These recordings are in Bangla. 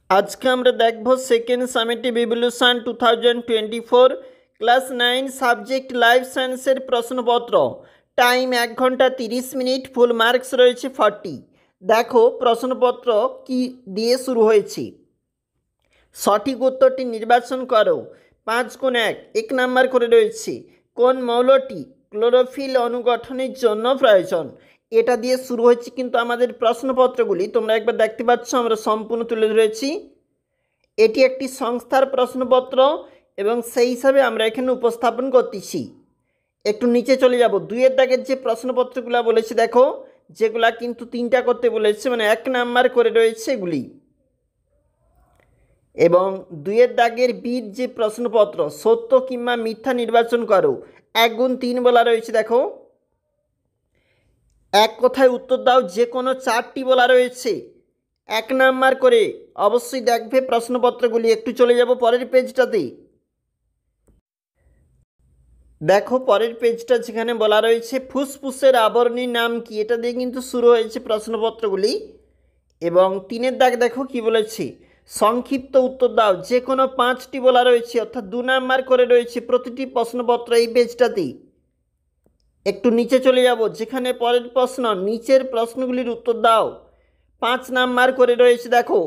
আজকে আমরা দেখব second summative evolution 2024 class 9 subject life সায়েন্সের প্রশ্নপত্র। টাইম 1 ঘন্টা 30 মিনিট, ফুল মার্কস রয়েছে 40। দেখো প্রশ্নপত্র কি দিয়ে শুরু হয়েছে। সঠিক উত্তরটি নির্বাচন করো। 5 × 1 1 নাম্বার করে রয়েছে কোন মৌলটি ক্লোরোফিল অনুগঠনের জন্য প্রয়োজন। এটা দিয়ে শুরু হয়েছে কিন্তু আমাদের প্রশ্নপত্রগুলি তোমরা একবার দেখতে পাচ্ছ আমরা সম্পূর্ণ তুলে ধরেছি। এটি একটি সংস্থার প্রশ্নপত্র এবং সেই হিসাবে আমরা এখানে উপস্থাপন করতেছি। একটু নিচে চলে যাব। 2-এর দাগের যে প্রশ্নপত্রগুলো বলেছে দেখো, যেগুলা কিন্তু 3টা করতে বলেছে, মানে 1 নাম্বার করে রয়েছে এগুলি। এবং 2-এর দাগের বির যে প্রশ্নপত্র সত্য কিংবা মিথ্যা নির্বাচন করো, 1 × 3 বলা রয়েছে। দেখো এক কথায় উত্তর দাও, যে কোনো 4টি বলা রয়েছে 1 নাম্বার করে। অবশ্যই দেখবে প্রশ্নপত্রগুলি। একটু চলে যাব পরের পেজটাতে। দেখো পরের পেজটা যেখানে বলা রয়েছে ফুসফুসের আবরণীর নাম কি, এটা দিয়ে কিন্তু শুরু হয়েছে প্রশ্নপত্রগুলি। এবং 3-এর দাগ দেখো কি বলেছে, সংক্ষিপ্ত উত্তর দাও, যে কোনো 5টি বলা রয়েছে, অর্থাৎ 2 নাম্বার করে রয়েছে প্রতিটি প্রশ্নপত্র এই পেজটাতেই। একটু নিচে চলে যাব, যেখানে পরের প্রশ্ন নিচের প্রশ্নগুলির উত্তর দাও, 5 নাম্বার করে রয়েছে দেখো।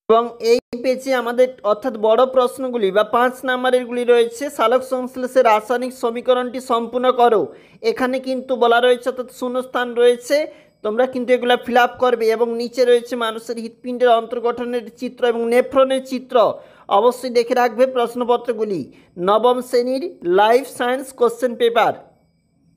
এবং এই পেজে আমাদের অর্থাৎ বড় প্রশ্নগুলি বা 5 নাম্বারেরগুলি রয়েছে সালোক সংশ্লেষের রাসায়নিক সমীকরণটি সম্পূর্ণ করো। এখানে কিন্তু বলা রয়েছে অর্থাৎ শূন্যস্থান রয়েছে, তোমরা কিন্তু এগুলো ফিল আপ করবে। এবং নিচে রয়েছে মানুষের হৃৎপিণ্ডের অন্তর্গঠনের চিত্র এবং নেফ্রনের চিত্র। অবশ্যই দেখে রাখবে প্রশ্নপত্রগুলি। 9ম শ্রেণীর লাইফ সায়েন্স কোশ্চেন পেপার।